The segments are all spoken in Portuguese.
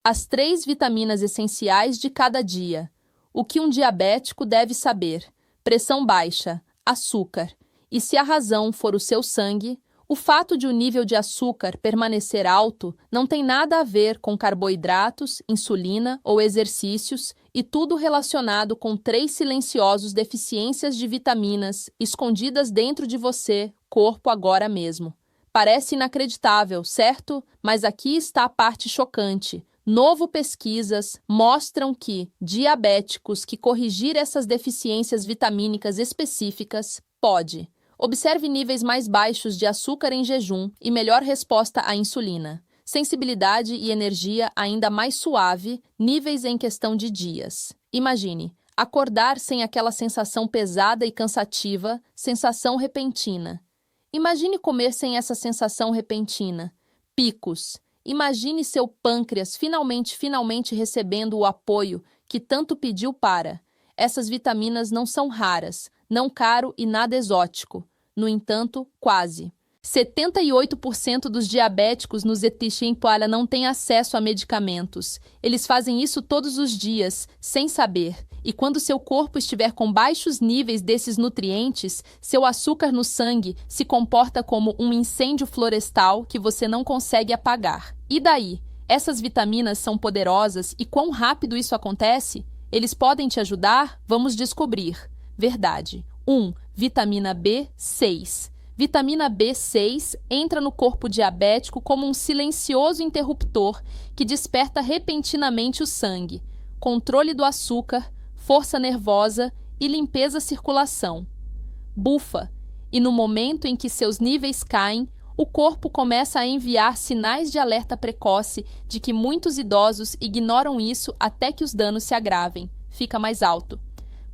As 3 vitaminas essenciais de cada dia. O que um diabético deve saber? Pressão baixa, açúcar. E se a razão for o seu sangue, o fato de o nível de açúcar permanecer alto não tem nada a ver com carboidratos, insulina ou exercícios, e tudo relacionado com 3 silenciosos deficiências de vitaminas escondidas dentro de você, corpo agora mesmo. Parece inacreditável, certo? Mas aqui está a parte chocante. Novo pesquisas mostram que diabéticos que corrigir essas deficiências vitamínicas específicas pode. Observe níveis mais baixos de açúcar em jejum e melhor resposta à insulina. Sensibilidade e energia ainda mais suave, níveis em questão de dias. Imagine, acordar sem aquela sensação pesada e cansativa, sensação repentina. Imagine comer sem essa sensação repentina. Picos. Imagine seu pâncreas finalmente recebendo o apoio que tanto pediu para. Essas vitaminas não são raras, não caro e nada exótico. No entanto, quase. 78% dos diabéticos nos Etiquim-Poala não têm acesso a medicamentos. Eles fazem isso todos os dias, sem saber. E quando seu corpo estiver com baixos níveis desses nutrientes, seu açúcar no sangue se comporta como um incêndio florestal que você não consegue apagar. E daí? Essas vitaminas são poderosas e quão rápido isso acontece? Eles podem te ajudar? Vamos descobrir. Verdade. 1. Vitamina B6. Vitamina B6 entra no corpo diabético como um silencioso interruptor que desperta repentinamente o sangue, controle do açúcar, força nervosa e limpeza circulação. Bufa, e no momento em que seus níveis caem, o corpo começa a enviar sinais de alerta precoce de que muitos idosos ignoram isso até que os danos se agravem. Fica mais alto.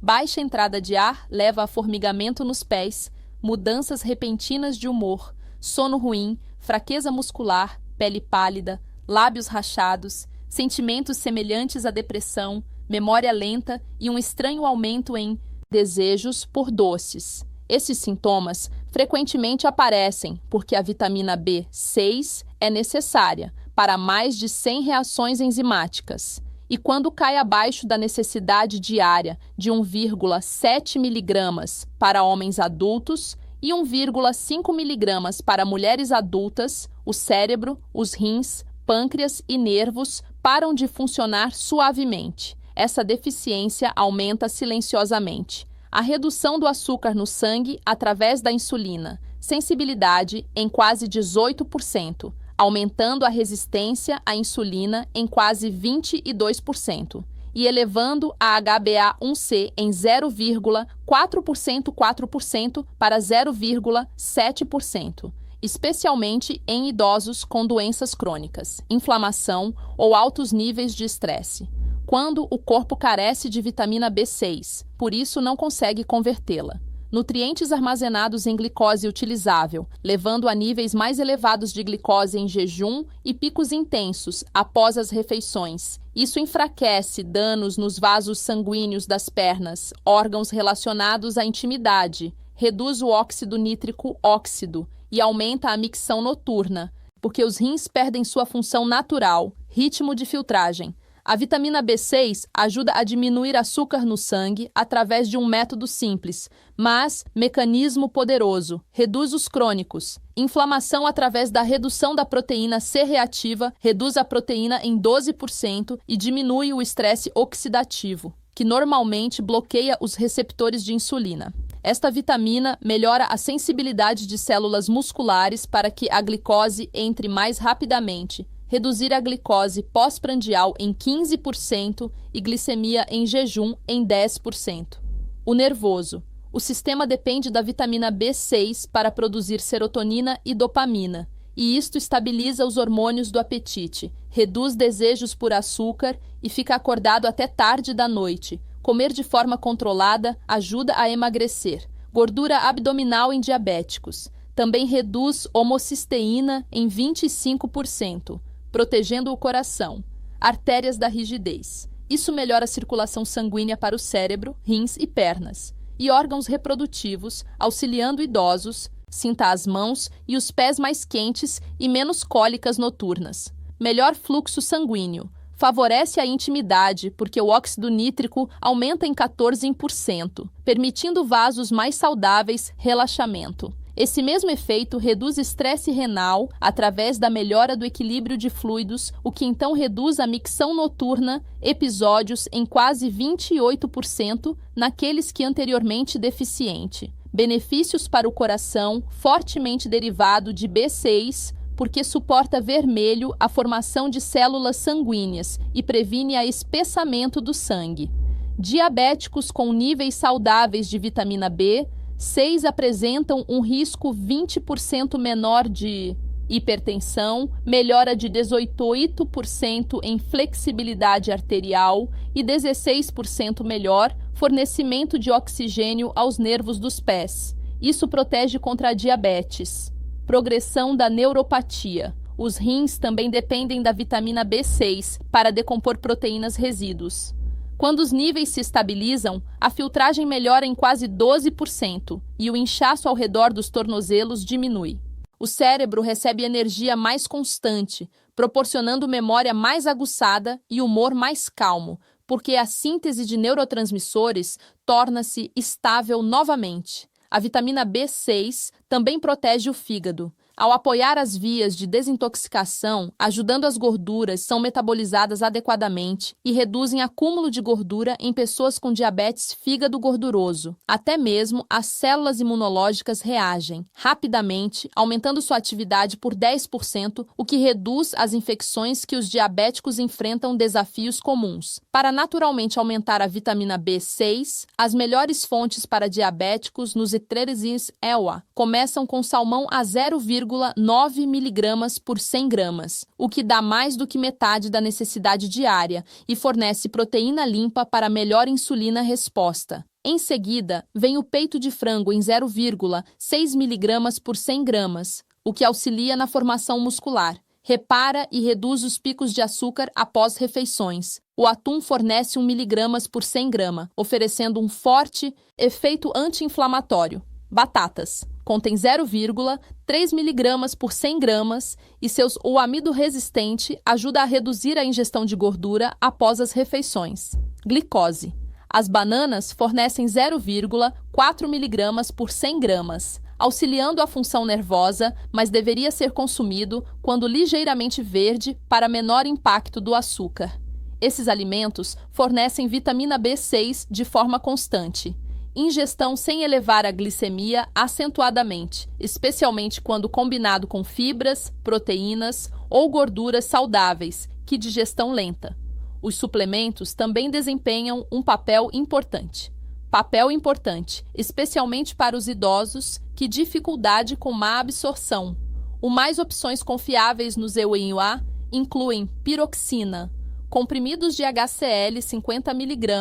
Baixa entrada de ar leva a formigamento nos pés, mudanças repentinas de humor, sono ruim, fraqueza muscular, pele pálida, lábios rachados, sentimentos semelhantes à depressão, memória lenta e um estranho aumento em desejos por doces. Esses sintomas frequentemente aparecem porque a vitamina B6 é necessária para mais de 100 reações enzimáticas. E quando cai abaixo da necessidade diária de 1,7 mg para homens adultos e 1,5 mg para mulheres adultas, o cérebro, os rins, pâncreas e nervos param de funcionar suavemente. Essa deficiência aumenta silenciosamente. A redução do açúcar no sangue através da insulina, sensibilidade em quase 18%. Aumentando a resistência à insulina em quase 22% e elevando a HbA1c em 0,4% para 0,7%, especialmente em idosos com doenças crônicas, inflamação ou altos níveis de estresse, quando o corpo carece de vitamina B6, por isso não consegue convertê-la. Nutrientes armazenados em glicose utilizável, levando a níveis mais elevados de glicose em jejum e picos intensos após as refeições. Isso enfraquece danos nos vasos sanguíneos das pernas, órgãos relacionados à intimidade, reduz o óxido nítrico óxido e aumenta a micção noturna, porque os rins perdem sua função natural, ritmo de filtragem. A vitamina B6 ajuda a diminuir açúcar no sangue através de um método simples, mas mecanismo poderoso. Reduz os crônicos. Inflamação através da redução da proteína C reativa, reduz a proteína em 12% e diminui o estresse oxidativo, que normalmente bloqueia os receptores de insulina. Esta vitamina melhora a sensibilidade de células musculares para que a glicose entre mais rapidamente, reduzir a glicose pós-prandial em 15% e glicemia em jejum em 10%. O nervoso. O sistema depende da vitamina B6 para produzir serotonina e dopamina, e isto estabiliza os hormônios do apetite, reduz desejos por açúcar e fica acordado até tarde da noite. Comer de forma controlada ajuda a emagrecer. Gordura abdominal em diabéticos. Também reduz homocisteína em 25%. Protegendo o coração, artérias da rigidez. Isso melhora a circulação sanguínea para o cérebro, rins e pernas, e órgãos reprodutivos, auxiliando idosos, sinta as mãos e os pés mais quentes e menos cólicas noturnas. Melhor fluxo sanguíneo, Favorece a intimidade, porque o óxido nítrico aumenta em 14%, permitindo vasos mais saudáveis, relaxamento. Esse mesmo efeito reduz estresse renal através da melhora do equilíbrio de fluidos, o que então reduz a micção noturna, episódios em quase 28% naqueles que anteriormente deficiente. Benefícios para o coração, fortemente derivado de B6, porque suporta vermelho a formação de células sanguíneas e previne a espessamento do sangue. Diabéticos com níveis saudáveis de vitamina B6 apresentam um risco 20% menor de hipertensão, melhora de 18% em flexibilidade arterial e 16% melhor fornecimento de oxigênio aos nervos dos pés. Isso protege contra a diabetes. Progressão da neuropatia. Os rins também dependem da vitamina B6 para decompor proteínas resíduos. Quando os níveis se estabilizam, a filtragem melhora em quase 12% e o inchaço ao redor dos tornozelos diminui. O cérebro recebe energia mais constante, proporcionando memória mais aguçada e humor mais calmo, porque a síntese de neurotransmissores torna-se estável novamente. A vitamina B6 também protege o fígado. Ao apoiar as vias de desintoxicação, ajudando as gorduras são metabolizadas adequadamente e reduzem acúmulo de gordura em pessoas com diabetes fígado gorduroso. Até mesmo as células imunológicas reagem rapidamente, aumentando sua atividade por 10%, o que reduz as infecções que os diabéticos enfrentam desafios comuns. Para naturalmente aumentar a vitamina B6, as melhores fontes para diabéticos nos Nutrerins EWA começam com salmão a 0,9 mg por 100 gramas, o que dá mais do que metade da necessidade diária e fornece proteína limpa para melhor insulina resposta. Em seguida, vem o peito de frango em 0,6 mg por 100 gramas, o que auxilia na formação muscular. Repara e reduz os picos de açúcar após refeições. O atum fornece 1 mg por 100 gramas, oferecendo um forte efeito anti-inflamatório. Batatas. Contém 0,3 mg por 100 gramas e o amido resistente ajuda a reduzir a ingestão de gordura após as refeições. Glicose. As bananas fornecem 0,4 mg por 100 gramas, auxiliando a função nervosa, mas deveria ser consumido quando ligeiramente verde para menor impacto do açúcar. Esses alimentos fornecem vitamina B6 de forma constante. Ingestão sem elevar a glicemia acentuadamente, especialmente quando combinado com fibras, proteínas ou gorduras saudáveis, que digestão lenta. Os suplementos também desempenham um papel importante. Papel importante, especialmente para os idosos que dificuldade com má absorção. O mais opções confiáveis no EWA incluem piroxina, comprimidos de HCl 50 mg,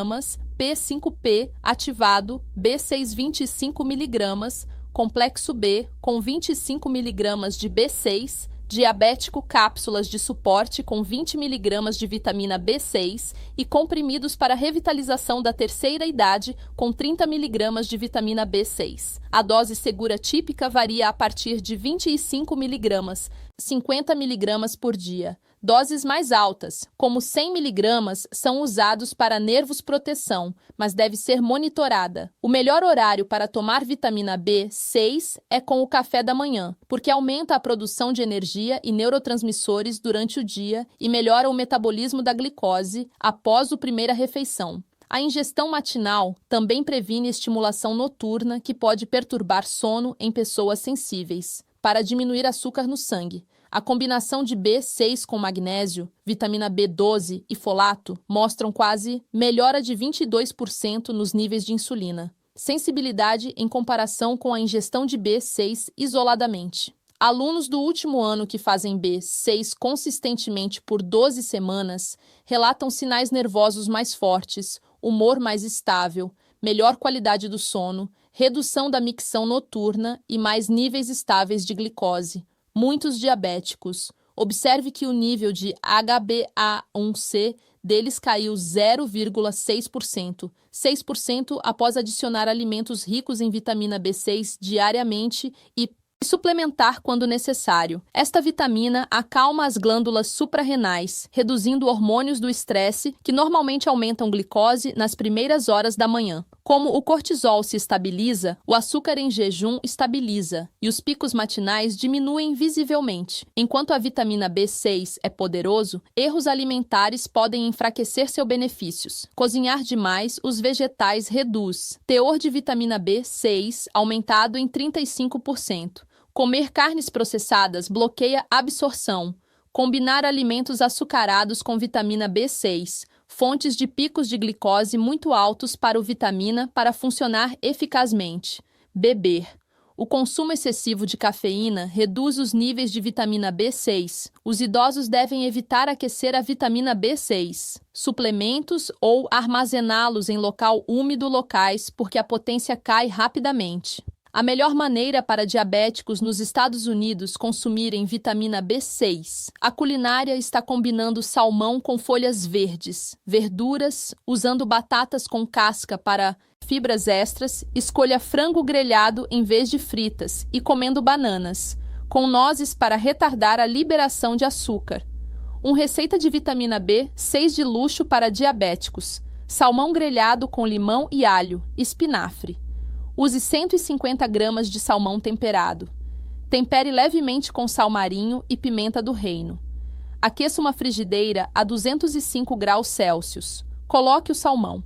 P5P ativado, B6 25 mg, complexo B com 25 mg de B6, diabético cápsulas de suporte com 20 mg de vitamina B6 e comprimidos para revitalização da terceira idade com 30 mg de vitamina B6. A dose segura típica varia a partir de 25 mg, 50 mg por dia. Doses mais altas, como 100 mg, são usados para nervos proteção, mas deve ser monitorada. O melhor horário para tomar vitamina B6 é com o café da manhã, porque aumenta a produção de energia e neurotransmissores durante o dia e melhora o metabolismo da glicose após a primeira refeição. A ingestão matinal também previne estimulação noturna que pode perturbar sono em pessoas sensíveis. Para diminuir açúcar no sangue, a combinação de B6 com magnésio, vitamina B12 e folato mostram quase melhora de 22% nos níveis de insulina. Sensibilidade em comparação com a ingestão de B6 isoladamente. Alunos do último ano que fazem B6 consistentemente por 12 semanas relatam sinais nervosos mais fortes, humor mais estável, melhor qualidade do sono, redução da micção noturna e mais níveis estáveis de glicose. Muitos diabéticos. Observe que o nível de HbA1c deles caiu 0,6%, 6% após adicionar alimentos ricos em vitamina B6 diariamente e E suplementar quando necessário. Esta vitamina acalma as glândulas suprarrenais, reduzindo hormônios do estresse que normalmente aumentam glicose nas primeiras horas da manhã. Como o cortisol se estabiliza, o açúcar em jejum estabiliza e os picos matinais diminuem visivelmente. Enquanto a vitamina B6 é poderoso, erros alimentares podem enfraquecer seus benefícios. Cozinhar demais os vegetais reduz. Teor de vitamina B6 aumentado em 35%. Comer carnes processadas bloqueia a absorção. Combinar alimentos açucarados com vitamina B6, fontes de picos de glicose muito altos para o vitamina para funcionar eficazmente. Beber. O consumo excessivo de cafeína reduz os níveis de vitamina B6. Os idosos devem evitar aquecer a vitamina B6. Suplementos ou armazená-los em local úmido locais porque a potência cai rapidamente. A melhor maneira para diabéticos nos Estados Unidos consumirem vitamina B6. A culinária está combinando salmão com folhas verdes, verduras, usando batatas com casca para fibras extras, escolha frango grelhado em vez de fritas e comendo bananas, com nozes para retardar a liberação de açúcar. Receita de vitamina B6 de luxo para diabéticos. Salmão grelhado com limão e alho, espinafre. Use 150 gramas de salmão temperado. Tempere levemente com sal marinho e pimenta do reino. Aqueça uma frigideira a 205 graus Celsius. Coloque o salmão.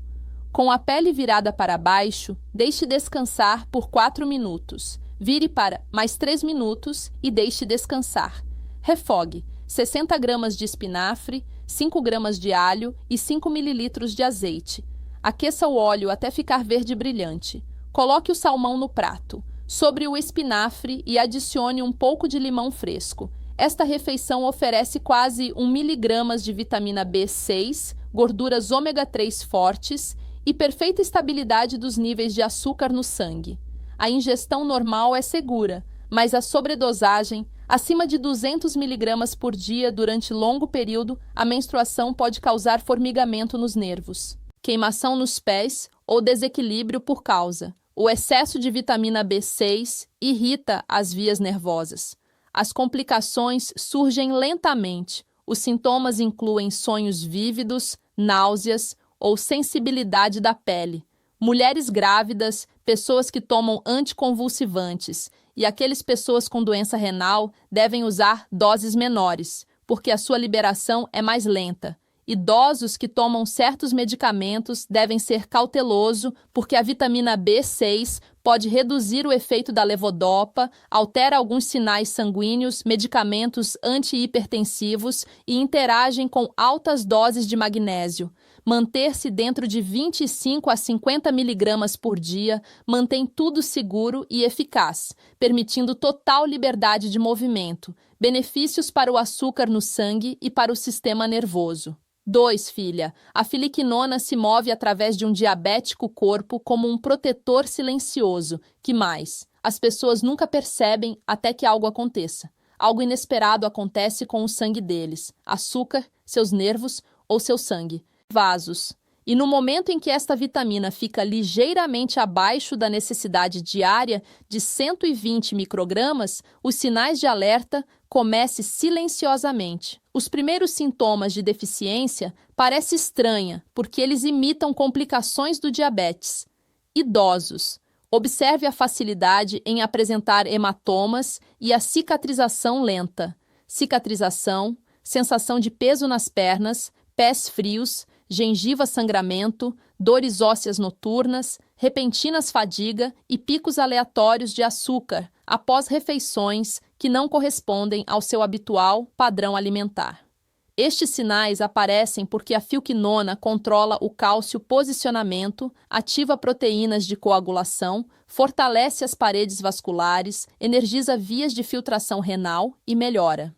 Com a pele virada para baixo, deixe descansar por 4 minutos. Vire para mais 3 minutos e deixe descansar. Refogue 60 gramas de espinafre, 5 gramas de alho e 5 mililitros de azeite. Aqueça o óleo até ficar verde brilhante. Coloque o salmão no prato, sobre o espinafre e adicione um pouco de limão fresco. Esta refeição oferece quase 1 mg de vitamina B6, gorduras ômega 3 fortes e perfeita estabilidade dos níveis de açúcar no sangue. A ingestão normal é segura, mas a sobredosagem, acima de 200 mg por dia durante longo período, a menstruação pode causar formigamento nos nervos, queimação nos pés ou desequilíbrio por causa. O excesso de vitamina B6 irrita as vias nervosas. As complicações surgem lentamente. Os sintomas incluem sonhos vívidos, náuseas ou sensibilidade da pele. Mulheres grávidas, pessoas que tomam anticonvulsivantes e aquelas pessoas com doença renal devem usar doses menores, porque a sua liberação é mais lenta. Idosos que tomam certos medicamentos devem ser cautelosos porque a vitamina B6 pode reduzir o efeito da levodopa, altera alguns sinais sanguíneos, medicamentos antihipertensivos e interagem com altas doses de magnésio. Manter-se dentro de 25 a 50 miligramas por dia mantém tudo seguro e eficaz, permitindo total liberdade de movimento, benefícios para o açúcar no sangue e para o sistema nervoso. 2, filha. A filiquinona se move através de um diabético corpo como um protetor silencioso. Que mais? As pessoas nunca percebem até que algo aconteça. Algo inesperado acontece com o sangue deles. Açúcar, seus nervos ou seu sangue. Vasos. E no momento em que esta vitamina fica ligeiramente abaixo da necessidade diária de 120 microgramas, os sinais de alerta comecem silenciosamente. Os primeiros sintomas de deficiência parecem estranhos, porque eles imitam complicações do diabetes. Idosos. Observe a facilidade em apresentar hematomas e a cicatrização lenta. Cicatrização, sensação de peso nas pernas, pés frios, gengiva sangramento, dores ósseas noturnas, repentinas fadiga e picos aleatórios de açúcar após refeições que não correspondem ao seu habitual padrão alimentar. Estes sinais aparecem porque a filiquinona controla o cálcio posicionamento, ativa proteínas de coagulação, fortalece as paredes vasculares, energiza vias de filtração renal e melhora.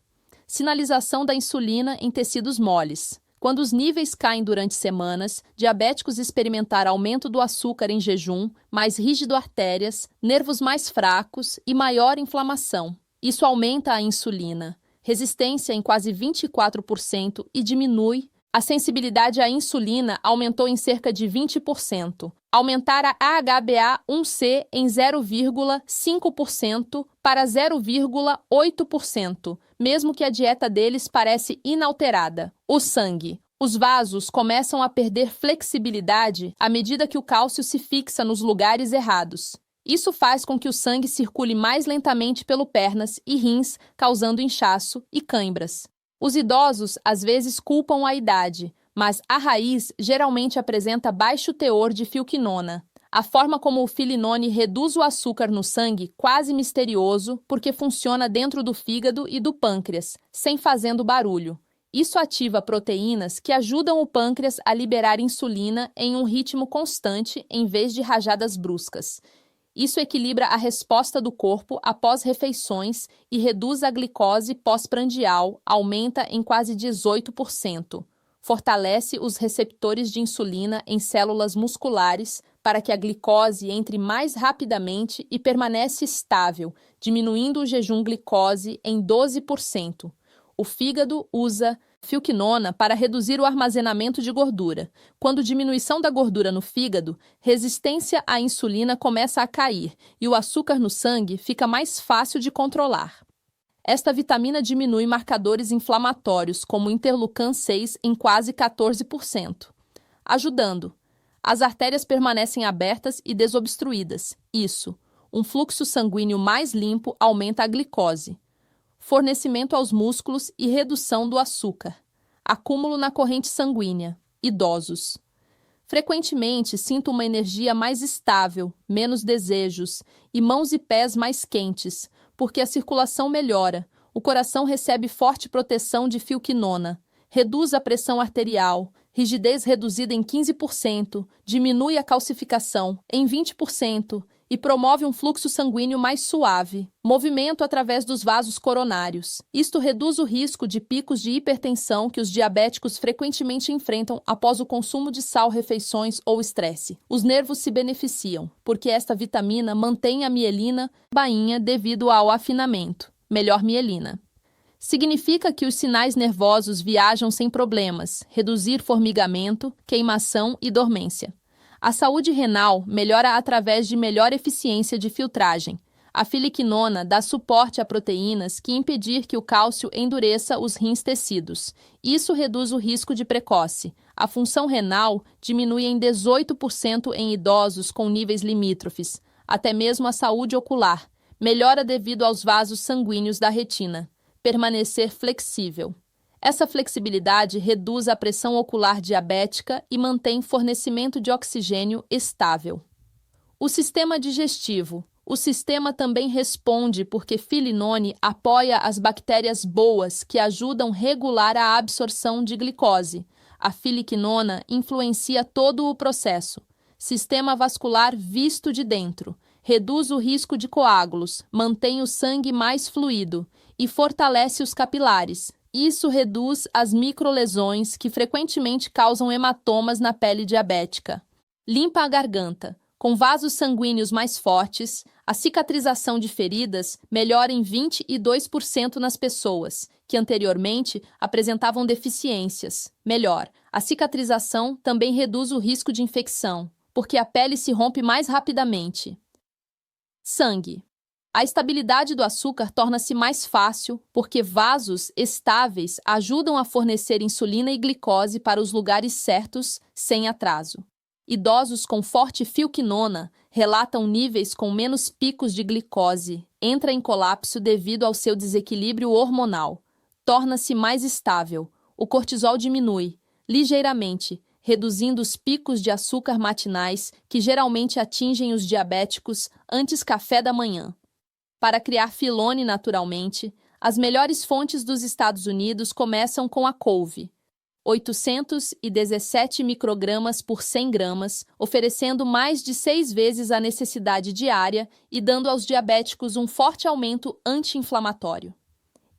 Sinalização da insulina em tecidos moles. Quando os níveis caem durante semanas, diabéticos experimentaram aumento do açúcar em jejum, mais rígido artérias, nervos mais fracos e maior inflamação. Isso aumenta a insulina, resistência em quase 24% e diminui A sensibilidade à insulina aumentou em cerca de 20%. Aumentar a HbA1c em 0,5% para 0,8%, mesmo que a dieta deles parece inalterada. O sangue. Os vasos começam a perder flexibilidade à medida que o cálcio se fixa nos lugares errados. Isso faz com que o sangue circule mais lentamente pelo pernas e rins, causando inchaço e cãibras. Os idosos às vezes culpam a idade, mas a raiz geralmente apresenta baixo teor de filquinona. A forma como o filinone reduz o açúcar no sangue quase misterioso porque funciona dentro do fígado e do pâncreas, sem fazendo barulho. Isso ativa proteínas que ajudam o pâncreas a liberar insulina em um ritmo constante em vez de rajadas bruscas. Isso equilibra a resposta do corpo após refeições e reduz a glicose pós-prandial, aumenta em quase 18%. Fortalece os receptores de insulina em células musculares para que a glicose entre mais rapidamente e permanece estável, diminuindo o jejum glicose em 12%. O fígado usa filquinona para reduzir o armazenamento de gordura. Quando diminuição da gordura no fígado, resistência à insulina começa a cair e o açúcar no sangue fica mais fácil de controlar. Esta vitamina diminui marcadores inflamatórios, como interleucin-6, em quase 14%, ajudando. As artérias permanecem abertas e desobstruídas. Isso, um fluxo sanguíneo mais limpo aumenta a glicose. Fornecimento aos músculos e redução do açúcar. Acúmulo na corrente sanguínea. Idosos. Frequentemente sinto uma energia mais estável, menos desejos e mãos e pés mais quentes, porque a circulação melhora, o coração recebe forte proteção de filquinona, reduz a pressão arterial, rigidez reduzida em 15%, diminui a calcificação em 20%, e promove um fluxo sanguíneo mais suave, movimento através dos vasos coronários. Isto reduz o risco de picos de hipertensão que os diabéticos frequentemente enfrentam após o consumo de sal, refeições ou estresse. Os nervos se beneficiam, porque esta vitamina mantém a mielina bainha devido ao afinamento. Melhor mielina. Significa que os sinais nervosos viajam sem problemas, reduzir formigamento, queimação e dormência. A saúde renal melhora através de melhor eficiência de filtragem. A filiquinona dá suporte a proteínas que impedir que o cálcio endureça os rins tecidos. Isso reduz o risco de precoce. A função renal diminui em 18% em idosos com níveis limítrofes. Até mesmo a saúde ocular melhora devido aos vasos sanguíneos da retina. Permanecer flexível. Essa flexibilidade reduz a pressão ocular diabética e mantém fornecimento de oxigênio estável. O sistema digestivo. O sistema também responde porque filinone apoia as bactérias boas que ajudam a regular a absorção de glicose. A filiquinona influencia todo o processo. Sistema vascular visto de dentro. Reduz o risco de coágulos, mantém o sangue mais fluido e fortalece os capilares. Isso reduz as microlesões que frequentemente causam hematomas na pele diabética. Limpa a garganta. Com vasos sanguíneos mais fortes, a cicatrização de feridas melhora em 22% nas pessoas que anteriormente apresentavam deficiências. Melhor, a cicatrização também reduz o risco de infecção, porque a pele se rompe mais rapidamente. Sangue. A estabilidade do açúcar torna-se mais fácil porque vasos estáveis ajudam a fornecer insulina e glicose para os lugares certos sem atraso. Idosos com forte filquinona relatam níveis com menos picos de glicose, entra em colapso devido ao seu desequilíbrio hormonal, torna-se mais estável, o cortisol diminui, ligeiramente, reduzindo os picos de açúcar matinais que geralmente atingem os diabéticos antes café da manhã. Para criar filone naturalmente, as melhores fontes dos Estados Unidos começam com a couve, 817 microgramas por 100 gramas, oferecendo mais de 6 vezes a necessidade diária e dando aos diabéticos um forte aumento anti-inflamatório.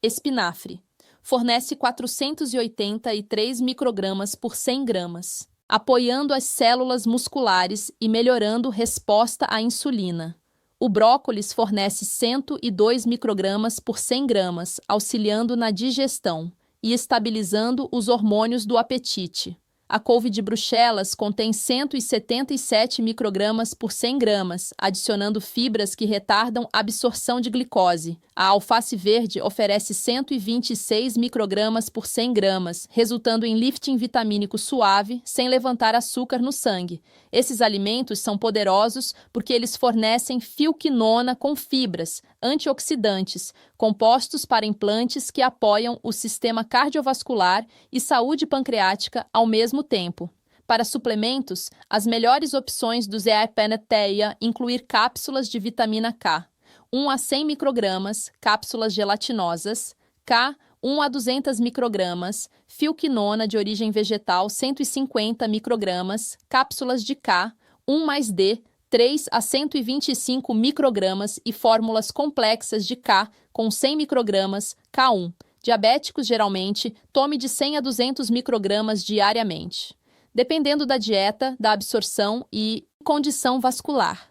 Espinafre fornece 483 microgramas por 100 gramas, apoiando as células musculares e melhorando resposta à insulina. O brócolis fornece 102 microgramas por 100 gramas, auxiliando na digestão. e estabilizando os hormônios do apetite. A couve de Bruxelas contém 177 microgramas por 100 gramas, adicionando fibras que retardam a absorção de glicose. A alface verde oferece 126 microgramas por 100 gramas, resultando em lifting vitamínico suave, sem levantar açúcar no sangue. Esses alimentos são poderosos porque eles fornecem fil-quinona com fibras, antioxidantes, compostos para implantes que apoiam o sistema cardiovascular e saúde pancreática ao mesmo tempo. Para suplementos, as melhores opções do Zeapeneteia incluem cápsulas de vitamina K, 1 a 100 microgramas, cápsulas gelatinosas, K, 1 a 200 microgramas, fil-quinona de origem vegetal, 150 microgramas, cápsulas de K, 1 mais D, 3 a 125 microgramas e fórmulas complexas de K com 100 microgramas, K1. Diabéticos, geralmente, tome de 100 a 200 microgramas diariamente, dependendo da dieta, da absorção e condição vascular.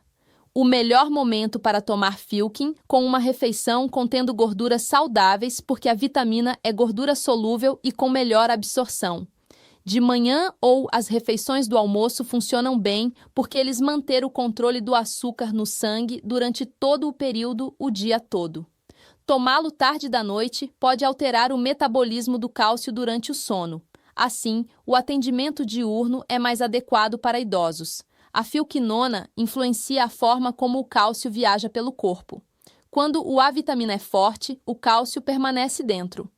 O melhor momento para tomar Filkin com uma refeição contendo gorduras saudáveis, porque a vitamina é gordura solúvel e com melhor absorção. De manhã ou as refeições do almoço funcionam bem porque eles mantêm o controle do açúcar no sangue durante todo o período, o dia todo. Tomá-lo tarde da noite pode alterar o metabolismo do cálcio durante o sono. Assim, o atendimento diurno é mais adequado para idosos. A fil-quinona influencia a forma como o cálcio viaja pelo corpo. Quando a vitamina é forte, o cálcio permanece dentro.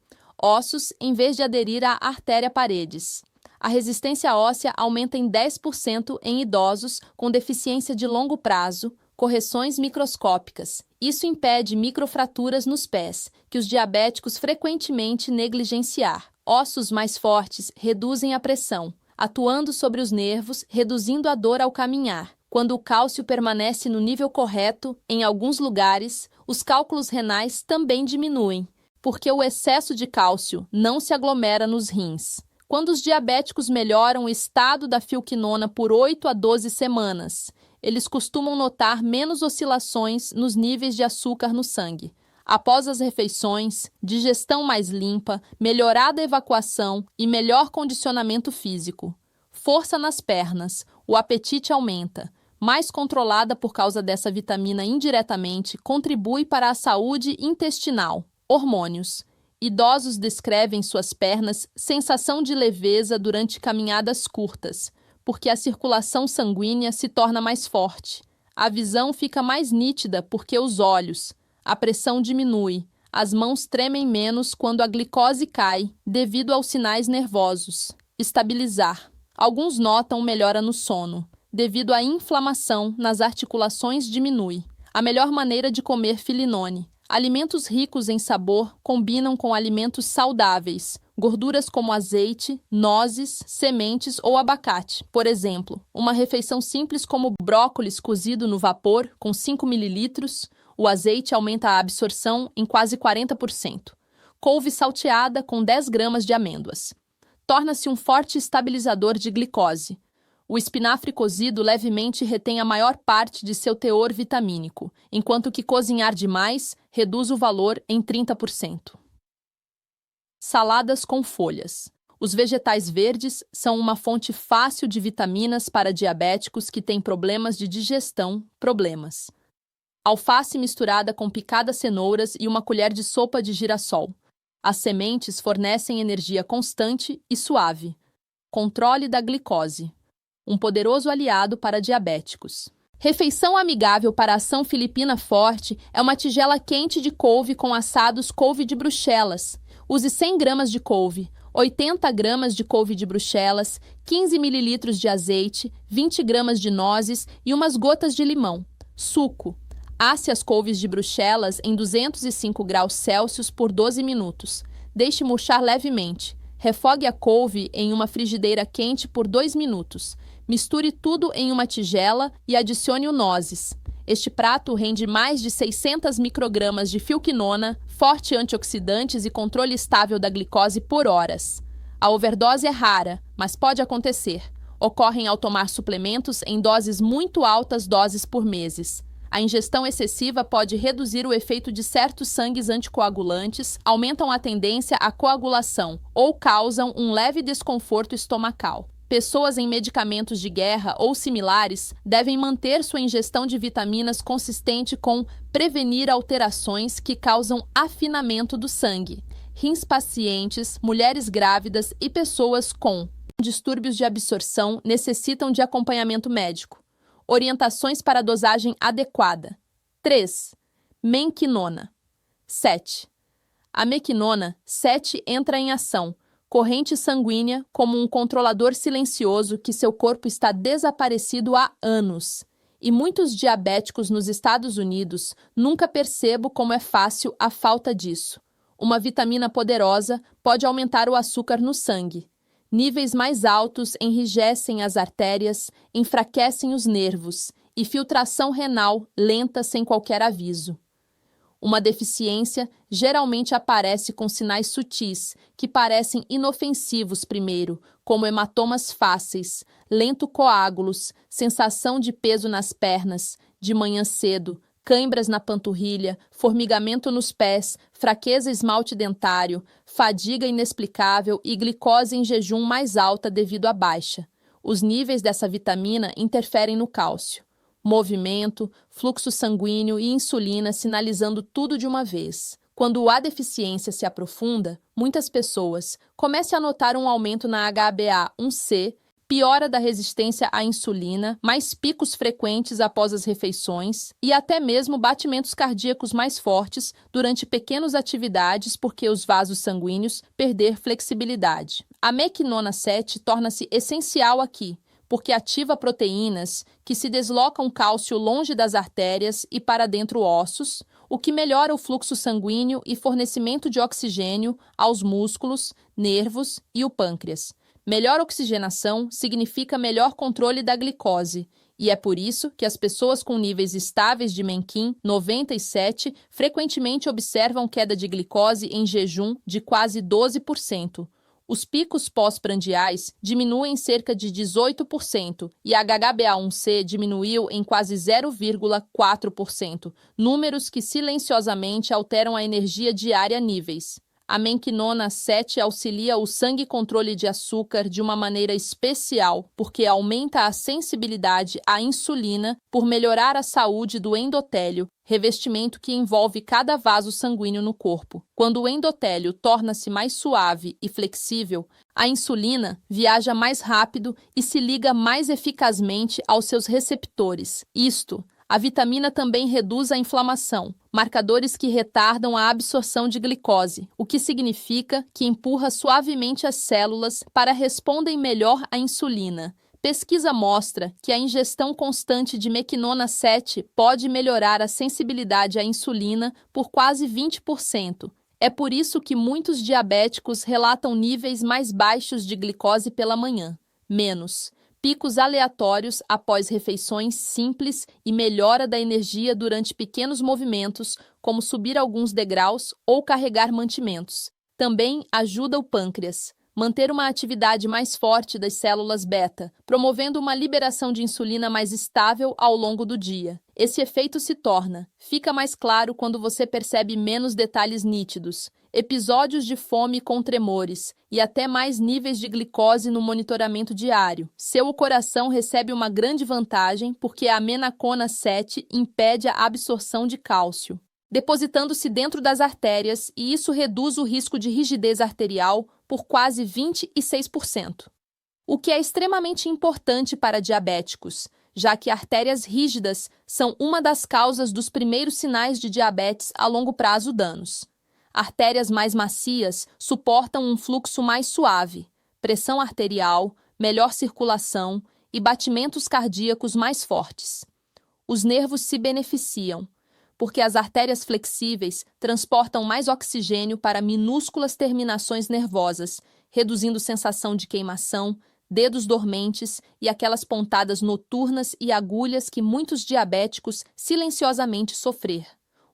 Ossos, em vez de aderir à artéria-paredes. A resistência óssea aumenta em 10% em idosos com deficiência de longo prazo, correções microscópicas. Isso impede microfraturas nos pés, que os diabéticos frequentemente negligenciar. Ossos mais fortes reduzem a pressão, atuando sobre os nervos, reduzindo a dor ao caminhar. Quando o cálcio permanece no nível correto, em alguns lugares, os cálculos renais também diminuem, porque o excesso de cálcio não se aglomera nos rins. Quando os diabéticos melhoram o estado da fil-quinona por 8 a 12 semanas, eles costumam notar menos oscilações nos níveis de açúcar no sangue. Após as refeições, digestão mais limpa, melhorada evacuação e melhor condicionamento físico. Força nas pernas, o apetite aumenta. Mais controlada por causa dessa vitamina indiretamente, contribui para a saúde intestinal. Hormônios. Idosos descrevem suas pernas sensação de leveza durante caminhadas curtas, porque a circulação sanguínea se torna mais forte. A visão fica mais nítida porque os olhos. A pressão diminui. As mãos tremem menos quando a glicose cai, devido aos sinais nervosos. Estabilizar. Alguns notam melhora no sono. Devido à inflamação nas articulações diminui. A melhor maneira de comer filinone. Alimentos ricos em sabor combinam com alimentos saudáveis. Gorduras como azeite, nozes, sementes ou abacate. Por exemplo, uma refeição simples como brócolis cozido no vapor com 5 ml, o azeite aumenta a absorção em quase 40%. Couve salteada com 10 gramas de amêndoas. Torna-se um forte estabilizador de glicose. O espinafre cozido levemente retém a maior parte de seu teor vitamínico, enquanto que cozinhar demais reduz o valor em 30%. Saladas com folhas. Os vegetais verdes são uma fonte fácil de vitaminas para diabéticos que têm problemas de digestão. Alface misturada com picadas cenouras e uma colher de sopa de girassol. As sementes fornecem energia constante e suave. Controle da glicose. Um poderoso aliado para diabéticos. Refeição amigável para a ação filipina forte é uma tigela quente de couve com assados couve de Bruxelas. Use 100 gramas de couve, 80 gramas de couve de Bruxelas, 15 ml de azeite, 20 gramas de nozes e umas gotas de limão. Suco. Asse as couves de Bruxelas em 205 graus Celsius por 12 minutos. Deixe murchar levemente. Refogue a couve em uma frigideira quente por 2 minutos. Misture tudo em uma tigela e adicione o nozes. Este prato rende mais de 600 microgramas de fil-quinona, forte antioxidantes e controle estável da glicose por horas. A overdose é rara, mas pode acontecer. Ocorrem ao tomar suplementos em doses muito altas por meses. A ingestão excessiva pode reduzir o efeito de certos sangues anticoagulantes, aumentam a tendência à coagulação ou causam um leve desconforto estomacal. Pessoas em medicamentos de guerra ou similares devem manter sua ingestão de vitaminas consistente com prevenir alterações que causam afinamento do sangue. Rins pacientes, mulheres grávidas e pessoas com distúrbios de absorção necessitam de acompanhamento médico. Orientações para dosagem adequada. 3. Mequinona. 7. A mequinona 7 entra em ação, corrente sanguínea, como um controlador silencioso que seu corpo está desaparecido há anos. E muitos diabéticos nos Estados Unidos nunca percebem como é fácil a falta disso. Uma vitamina poderosa pode aumentar o açúcar no sangue. Níveis mais altos enrijecem as artérias, enfraquecem os nervos e filtração renal lenta sem qualquer aviso. Uma deficiência geralmente aparece com sinais sutis, que parecem inofensivos primeiro, como hematomas fáceis, lento coágulos, sensação de peso nas pernas, de manhã cedo, cãibras na panturrilha, formigamento nos pés, fraqueza esmalte dentário, fadiga inexplicável e glicose em jejum mais alta devido à baixa. Os níveis dessa vitamina interferem no cálcio. Movimento, fluxo sanguíneo e insulina sinalizando tudo de uma vez. Quando a deficiência se aprofunda, muitas pessoas começam a notar um aumento na HbA1c, piora da resistência à insulina, mais picos frequentes após as refeições e até mesmo batimentos cardíacos mais fortes durante pequenas atividades porque os vasos sanguíneos perder flexibilidade. A mequinona 7 torna-se essencial aqui, porque ativa proteínas que se deslocam cálcio longe das artérias e para dentro ossos, o que melhora o fluxo sanguíneo e fornecimento de oxigênio aos músculos, nervos e o pâncreas. Melhor oxigenação significa melhor controle da glicose, e é por isso que as pessoas com níveis estáveis de Menkin 97 frequentemente observam queda de glicose em jejum de quase 12%. Os picos pós-prandiais diminuem cerca de 18% e a HbA1c diminuiu em quase 0,4%, números que silenciosamente alteram a energia diária níveis. A mequinona 7 auxilia o sangue controle de açúcar de uma maneira especial porque aumenta a sensibilidade à insulina por melhorar a saúde do endotélio, revestimento que envolve cada vaso sanguíneo no corpo. Quando o endotélio torna-se mais suave e flexível, a insulina viaja mais rápido e se liga mais eficazmente aos seus receptores. A vitamina também reduz a inflamação, marcadores que retardam a absorção de glicose, o que significa que empurra suavemente as células para responderem melhor à insulina. Pesquisa mostra que a ingestão constante de mequinona 7 pode melhorar a sensibilidade à insulina por quase 20%. É por isso que muitos diabéticos relatam níveis mais baixos de glicose pela manhã. Picos aleatórios após refeições simples e melhora da energia durante pequenos movimentos, como subir alguns degraus ou carregar mantimentos. Também ajuda o pâncreas. Manter uma atividade mais forte das células beta, promovendo uma liberação de insulina mais estável ao longo do dia. Esse efeito fica mais claro quando você percebe menos detalhes nítidos, episódios de fome com tremores e até mais níveis de glicose no monitoramento diário. Seu coração recebe uma grande vantagem porque a mequinona 7 impede a absorção de cálcio, depositando-se dentro das artérias, e isso reduz o risco de rigidez arterial por quase 26%. O que é extremamente importante para diabéticos, já que artérias rígidas são uma das causas dos primeiros sinais de diabetes a longo prazo danos. Artérias mais macias suportam um fluxo mais suave, pressão arterial, melhor circulação e batimentos cardíacos mais fortes. Os nervos se beneficiam, porque as artérias flexíveis transportam mais oxigênio para minúsculas terminações nervosas, reduzindo sensação de queimação, dedos dormentes e aquelas pontadas noturnas e agulhas que muitos diabéticos silenciosamente sofrer.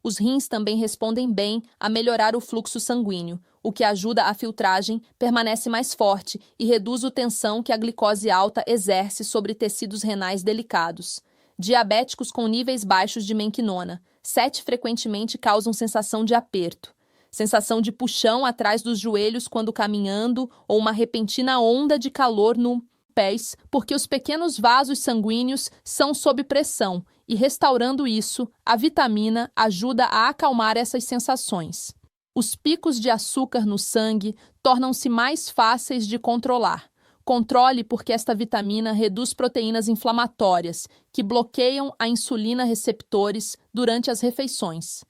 Os rins também respondem bem a melhorar o fluxo sanguíneo, o que ajuda a filtragem, permanece mais forte e reduz a tensão que a glicose alta exerce sobre tecidos renais delicados. Diabéticos com níveis baixos de mequinona. 7 frequentemente causam sensação de aperto, sensação de puxão atrás dos joelhos quando caminhando ou uma repentina onda de calor no pés, porque os pequenos vasos sanguíneos são sob pressão e, restaurando isso, a vitamina ajuda a acalmar essas sensações. Os picos de açúcar no sangue tornam-se mais fáceis de controlar. Controle porque esta vitamina reduz proteínas inflamatórias, que bloqueiam a insulina receptores durante as refeições.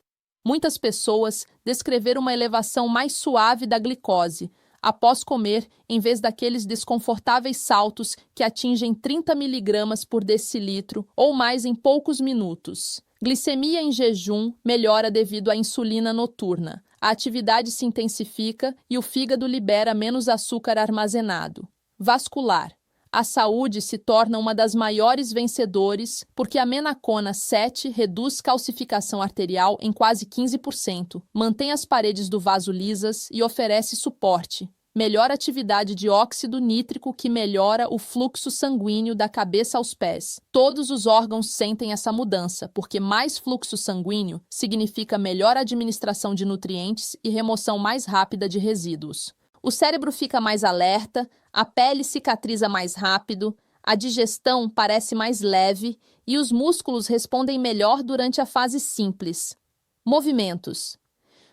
Muitas pessoas descreveram uma elevação mais suave da glicose após comer, em vez daqueles desconfortáveis saltos que atingem 30 mg por decilitro ou mais em poucos minutos. Glicemia em jejum melhora devido à insulina noturna. A atividade se intensifica e o fígado libera menos açúcar armazenado. Vascular. A saúde se torna uma das maiores vencedores porque a menacona 7 reduz calcificação arterial em quase 15%, mantém as paredes do vaso lisas e oferece suporte. Melhora a atividade de óxido nítrico que melhora o fluxo sanguíneo da cabeça aos pés. Todos os órgãos sentem essa mudança, porque mais fluxo sanguíneo significa melhor administração de nutrientes e remoção mais rápida de resíduos. O cérebro fica mais alerta, a pele cicatriza mais rápido, a digestão parece mais leve e os músculos respondem melhor durante a fase simples. Movimentos.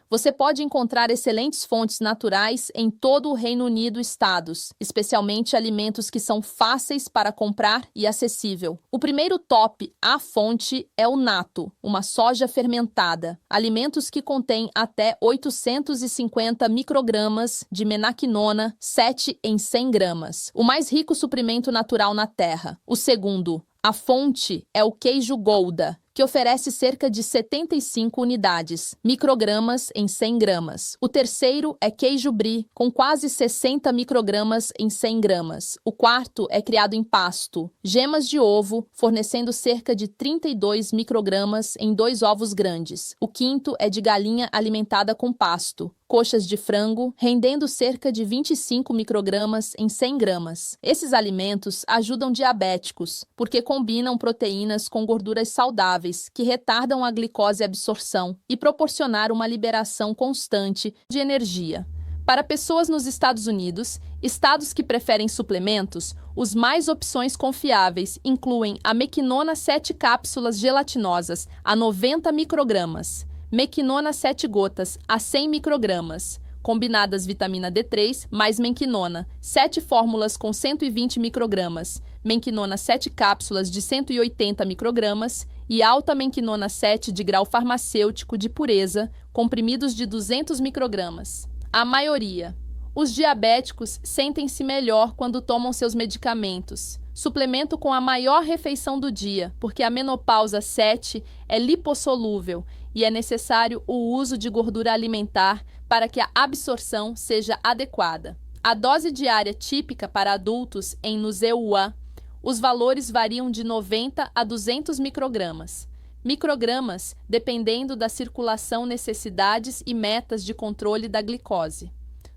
Você pode encontrar excelentes fontes naturais em todo o Reino Unido e estados, especialmente alimentos que são fáceis para comprar e acessível. O primeiro top à fonte é o natto, uma soja fermentada. Alimentos que contêm até 850 microgramas de menaquinona, 7 em 100 gramas. O mais rico suprimento natural na Terra. O segundo, a fonte, é o queijo Gouda, que oferece cerca de 75 unidades, microgramas em 100 gramas. O terceiro é queijo brie, com quase 60 microgramas em 100 gramas. O quarto é criado em pasto, gemas de ovo, fornecendo cerca de 32 microgramas em 2 ovos grandes. O quinto é de galinha alimentada com pasto, coxas de frango, rendendo cerca de 25 microgramas em 100 gramas. Esses alimentos ajudam diabéticos, porque combinam proteínas com gorduras saudáveis, que retardam a glicose absorção e proporcionar uma liberação constante de energia. Para pessoas nos Estados Unidos, estados que preferem suplementos, os mais opções confiáveis incluem a mequinona 7 cápsulas gelatinosas a 90 microgramas, mequinona 7 gotas a 100 microgramas, combinadas vitamina D3 mais mequinona, 7 fórmulas com 120 microgramas, mequinona 7 cápsulas de 180 microgramas e alta mequinona 7 de grau farmacêutico de pureza, comprimidos de 200 microgramas. A maioria. Os diabéticos sentem-se melhor quando tomam seus medicamentos. Suplemento com a maior refeição do dia, porque a menopausa 7 é lipossolúvel e é necessário o uso de gordura alimentar para que a absorção seja adequada. A dose diária típica para adultos em Nuzeua, os valores variam de 90 a 200 microgramas. Microgramas dependendo da circulação, necessidades e metas de controle da glicose.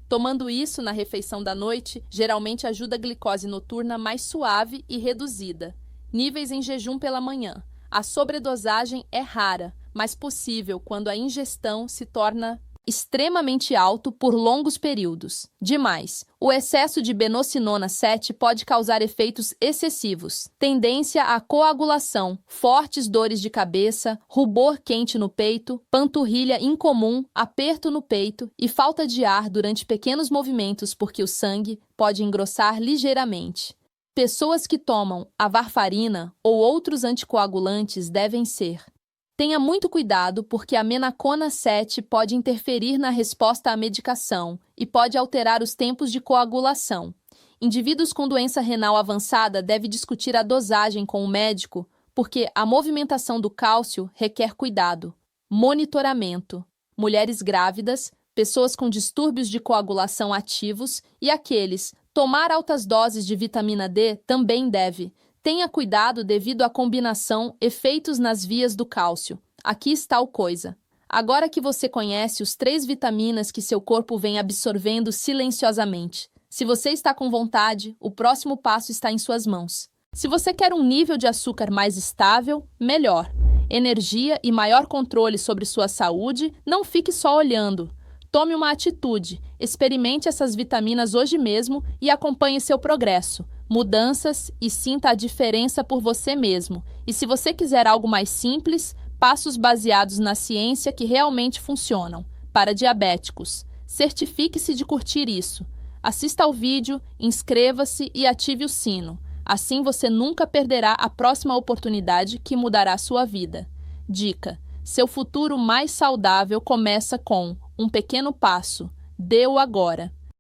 Tomando isso na refeição da noite, geralmente ajuda a glicose noturna mais suave e reduzida. Níveis em jejum pela manhã. A sobredosagem é rara, mas possível quando a ingestão se torna extremamente alto por longos períodos. Demais. O excesso de benocinona 7 pode causar efeitos excessivos, tendência à coagulação, fortes dores de cabeça, rubor quente no peito, panturrilha incomum, aperto no peito e falta de ar durante pequenos movimentos porque o sangue pode engrossar ligeiramente. Pessoas que tomam a varfarina ou outros anticoagulantes devem ser. Tenha muito cuidado porque a menacona 7 pode interferir na resposta à medicação e pode alterar os tempos de coagulação. Indivíduos com doença renal avançada devem discutir a dosagem com o médico porque a movimentação do cálcio requer cuidado. Monitoramento. Mulheres grávidas, pessoas com distúrbios de coagulação ativos e aqueles tomar altas doses de vitamina D também deve. Tenha cuidado devido à combinação efeitos nas vias do cálcio. Aqui está o coisa. Agora que você conhece os 3 vitaminas que seu corpo vem absorvendo silenciosamente, se você está com vontade, o próximo passo está em suas mãos. Se você quer um nível de açúcar mais estável, melhor. Energia e maior controle sobre sua saúde, não fique só olhando. Tome uma atitude, experimente essas vitaminas hoje mesmo e acompanhe seu progresso. Mudanças e sinta a diferença por você mesmo. E se você quiser algo mais simples, passos baseados na ciência que realmente funcionam. Para diabéticos, certifique-se de curtir isso. Assista ao vídeo, inscreva-se e ative o sino. Assim você nunca perderá a próxima oportunidade que mudará sua vida. Dica: seu futuro mais saudável começa com um pequeno passo. Dê-o agora.